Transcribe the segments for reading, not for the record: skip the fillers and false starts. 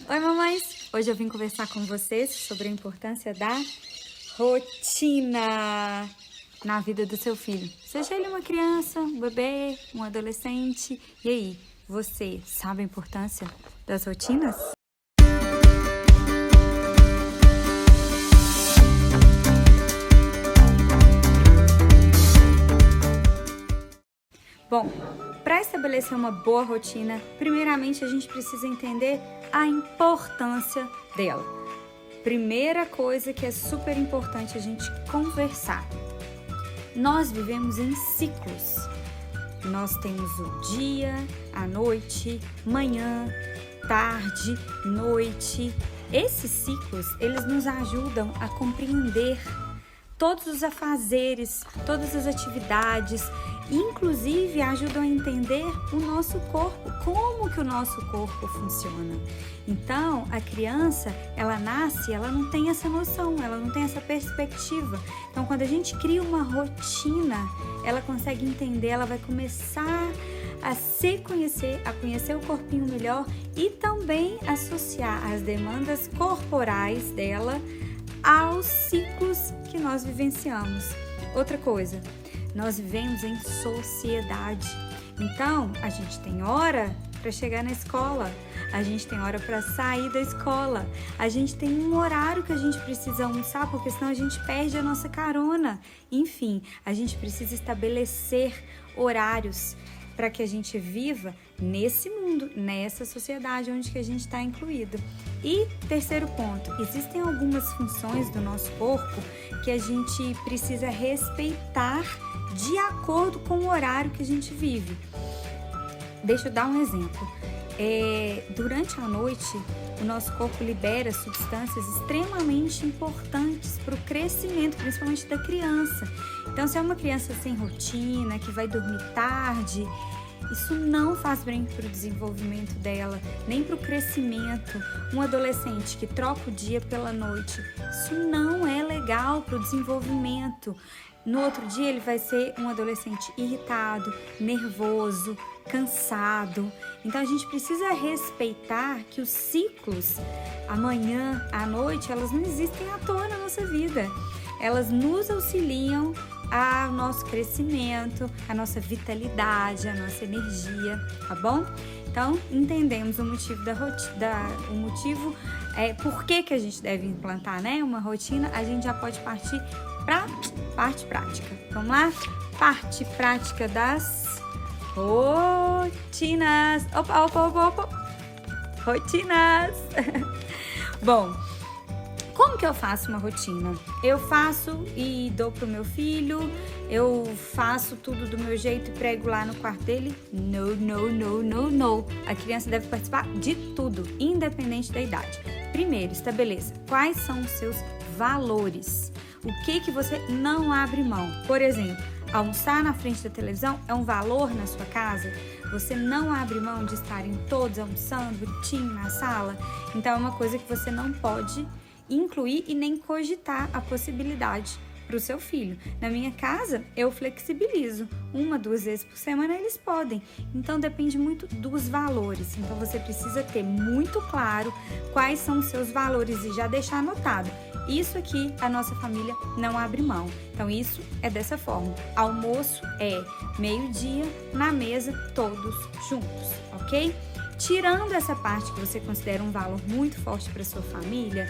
Oi, mamães! Hoje eu vim conversar com vocês sobre a importância da rotina na vida do seu filho. Seja ele uma criança, um bebê, um adolescente. E aí, você sabe a importância das rotinas? Bom, para estabelecer uma boa rotina, primeiramente a gente precisa entender a importância dela. Primeira coisa que é super importante a gente conversar. Nós vivemos em ciclos. Nós temos o dia, a noite, manhã, tarde, noite. Esses ciclos, eles nos ajudam a compreender todos os afazeres, todas as atividades, inclusive ajudam a entender o nosso corpo, como que o nosso corpo funciona. Então, a criança, ela nasce, ela não tem essa noção, ela não tem essa perspectiva. Então, quando a gente cria uma rotina, ela consegue entender, ela vai começar a se conhecer, a conhecer o corpinho melhor e também associar as demandas corporais dela aos ciclos que nós vivenciamos. Outra coisa, nós vivemos em sociedade. Então, a gente tem hora para chegar na escola, a gente tem hora para sair da escola, a gente tem um horário que a gente precisa almoçar, porque senão a gente perde a nossa carona. Enfim, a gente precisa estabelecer horários para que a gente viva nesse mundo, nessa sociedade onde que a gente está incluído. E terceiro ponto, existem algumas funções do nosso corpo que a gente precisa respeitar de acordo com o horário que a gente vive. Deixa eu dar um exemplo. Durante a noite, o nosso corpo libera substâncias extremamente importantes para o crescimento, principalmente da criança. Então, se é uma criança sem rotina, que vai dormir tarde, isso não faz bem para o desenvolvimento dela, nem para o crescimento. Um adolescente que troca o dia pela noite, isso não é legal para o desenvolvimento. No outro dia ele vai ser um adolescente irritado, nervoso, cansado. Então a gente precisa respeitar que os ciclos, a manhã, a noite, elas não existem à toa na nossa vida. Elas nos auxiliam ao nosso crescimento, a nossa vitalidade, a nossa energia, tá bom? Então, entendemos o motivo por que a gente deve implantar, né, uma rotina. A gente já pode partir para parte prática. Vamos lá? Parte prática das rotinas. Opa. Rotinas. Bom, como que eu faço uma rotina? Eu faço e dou pro meu filho, eu faço tudo do meu jeito e prego lá no quarto dele? No. A criança deve participar de tudo, independente da idade. Primeiro, estabeleça quais são os seus valores. O que você não abre mão? Por exemplo, almoçar na frente da televisão é um valor na sua casa? Você não abre mão de estarem todos almoçando, bonitinho na sala? Então é uma coisa que você não pode incluir e nem cogitar a possibilidade para o seu filho. Na minha casa, eu flexibilizo. 1, 2 vezes por semana eles podem. Então, depende muito dos valores. Então, você precisa ter muito claro quais são os seus valores e já deixar anotado. Isso aqui, a nossa família não abre mão. Então, isso é dessa forma. Almoço é meio-dia, na mesa, todos juntos, ok? Tirando essa parte que você considera um valor muito forte para sua família,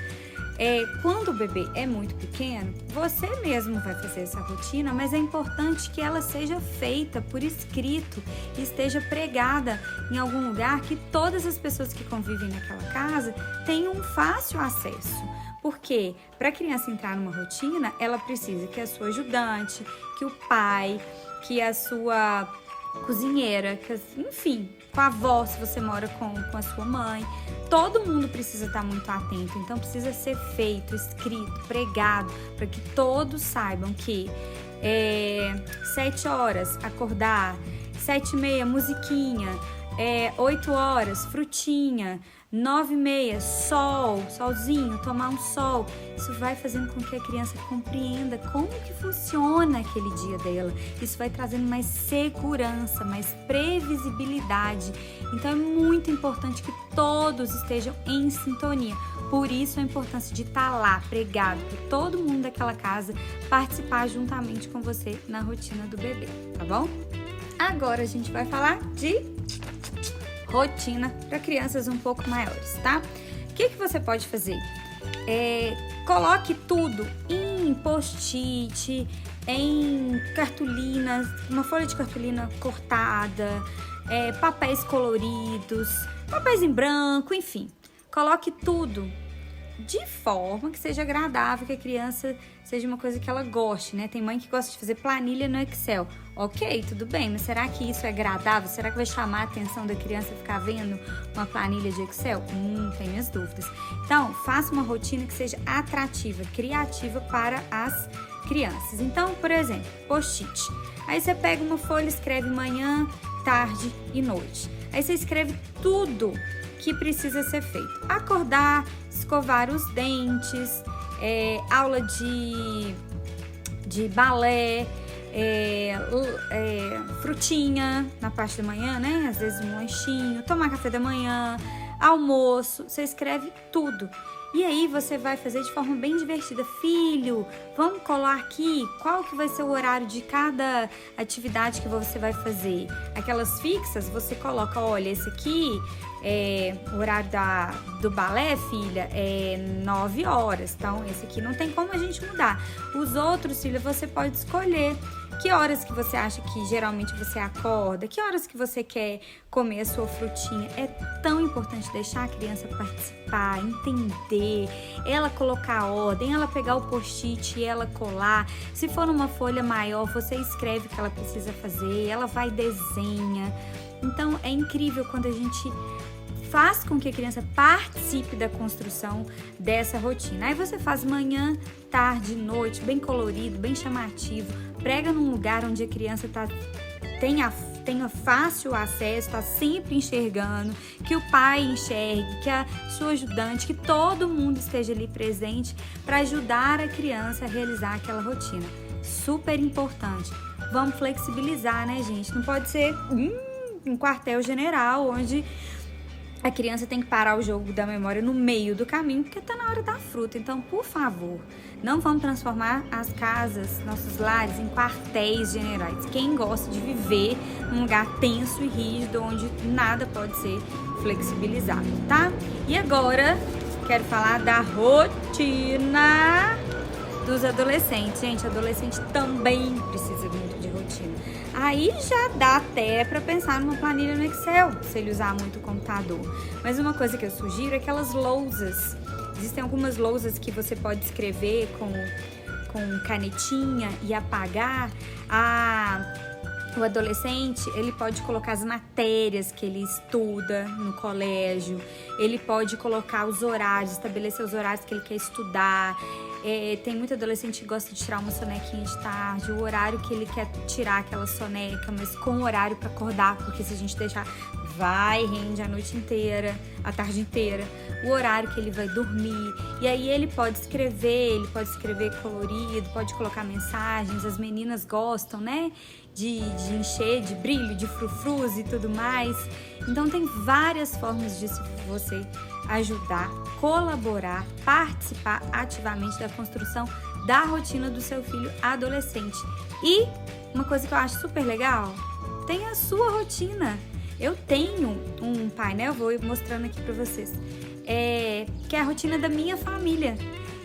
quando o bebê é muito pequeno, você mesmo vai fazer essa rotina, mas é importante que ela seja feita por escrito e esteja pregada em algum lugar que todas as pessoas que convivem naquela casa tenham um fácil acesso. Porque para a criança entrar numa rotina, ela precisa que a sua ajudante, que o pai, que a sua cozinheira, enfim, com a avó, se você mora com a sua mãe, todo mundo precisa estar muito atento. Então precisa ser feito, escrito, pregado, para que todos saibam que 7 horas acordar, 7h30 musiquinha, 8 horas, frutinha. 9h30, solzinho, tomar um sol. Isso vai fazendo com que a criança compreenda como que funciona aquele dia dela. Isso vai trazendo mais segurança, mais previsibilidade. Então é muito importante que todos estejam em sintonia. Por isso a importância de estar lá, pregado, para todo mundo daquela casa participar juntamente com você na rotina do bebê, tá bom? Agora a gente vai falar de rotina para crianças um pouco maiores, tá? O que você pode fazer? Coloque tudo em post-it, em cartolinas, uma folha de cartolina cortada, papéis coloridos, papéis em branco, enfim. Coloque tudo de forma que seja agradável, que a criança seja uma coisa que ela goste, né? Tem mãe que gosta de fazer planilha no Excel. Ok, tudo bem, mas será que isso é agradável? Será que vai chamar a atenção da criança ficar vendo uma planilha de Excel? Tenho minhas dúvidas. Então, faça uma rotina que seja atrativa, criativa para as crianças. Então, por exemplo, post-it. Aí você pega uma folha, escreve manhã, tarde e noite. Aí você escreve tudo que precisa ser feito. Acordar, escovar os dentes, aula de balé, frutinha na parte da manhã, né? Às vezes um lanchinho, tomar café da manhã, almoço, você escreve tudo. E aí você vai fazer de forma bem divertida. Filho, vamos colar aqui qual que vai ser o horário de cada atividade que você vai fazer. Aquelas fixas, você coloca, olha, esse aqui o horário do balé, filha, é 9 horas. Então, esse aqui não tem como a gente mudar. Os outros, filha, você pode escolher. Que horas que você acha que geralmente você acorda? Que horas que você quer comer a sua frutinha? É tão importante deixar a criança participar, entender, ela colocar a ordem, ela pegar o post-it e ela colar. Se for numa folha maior, você escreve o que ela precisa fazer, ela vai e desenha. Então, é incrível quando a gente faz com que a criança participe da construção dessa rotina. Aí você faz manhã, tarde, noite, bem colorido, bem chamativo. Prega num lugar onde a criança tenha fácil acesso, está sempre enxergando, que o pai enxergue, que a sua ajudante, que todo mundo esteja ali presente para ajudar a criança a realizar aquela rotina. Super importante. Vamos flexibilizar, né, gente? Não pode ser um quartel-general onde a criança tem que parar o jogo da memória no meio do caminho, porque tá na hora da fruta. Então, por favor, não vamos transformar as casas, nossos lares, em quartéis generais. Quem gosta de viver num lugar tenso e rígido, onde nada pode ser flexibilizado, tá? E agora, quero falar da rotina dos adolescentes. Gente, adolescente também precisa muito de rotina. Aí já dá até para pensar numa planilha no Excel, se ele usar muito o computador. Mas uma coisa que eu sugiro é aquelas lousas. Existem algumas lousas que você pode escrever com canetinha e apagar. O adolescente, ele pode colocar as matérias que ele estuda no colégio, ele pode colocar os horários, estabelecer os horários que ele quer estudar. Tem muito adolescente que gosta de tirar uma sonequinha de tarde, o horário que ele quer tirar aquela soneca, mas com o horário para acordar, porque se a gente deixar, rende a noite inteira, a tarde inteira, o horário que ele vai dormir. E aí ele pode escrever colorido, pode colocar mensagens. As meninas gostam, né, de encher de brilho, de frufrus e tudo mais. Então tem várias formas de você ajudar, colaborar, participar ativamente da construção da rotina do seu filho adolescente. E uma coisa que eu acho super legal, tem a sua rotina. Eu tenho um painel, vou mostrando aqui para vocês, que é a rotina da minha família.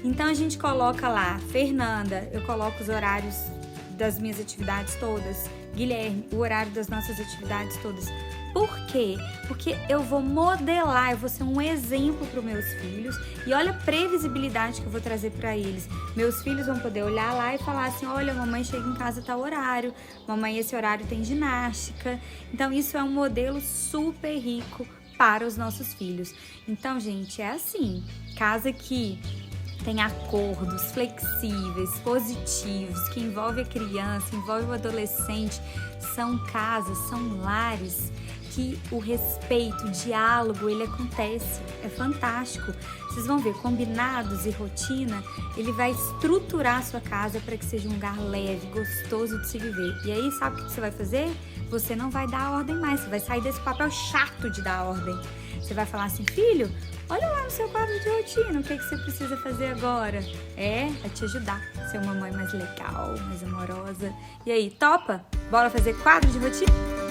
Então a gente coloca lá, Fernanda, eu coloco os horários das minhas atividades todas, Guilherme, o horário das nossas atividades todas. Por quê? Porque eu vou modelar, eu vou ser um exemplo para os meus filhos e olha a previsibilidade que eu vou trazer para eles. Meus filhos vão poder olhar lá e falar assim, olha, mamãe chega em casa a tal horário, mamãe esse horário tem ginástica. Então isso é um modelo super rico para os nossos filhos. Então, gente, é assim, casa que tem acordos flexíveis, positivos, que envolve a criança, envolve o adolescente, são casas, são lares que o respeito, o diálogo, ele acontece. É fantástico. Vocês vão ver, combinados e rotina, ele vai estruturar a sua casa para que seja um lugar leve, gostoso de se viver. E aí, sabe o que você vai fazer? Você não vai dar a ordem mais, você vai sair desse papel chato de dar a ordem. Você vai falar assim, filho, olha lá no seu quadro de rotina, o que você precisa fazer agora? Vai te ajudar a ser uma mãe mais legal, mais amorosa. E aí, topa? Bora fazer quadro de rotina?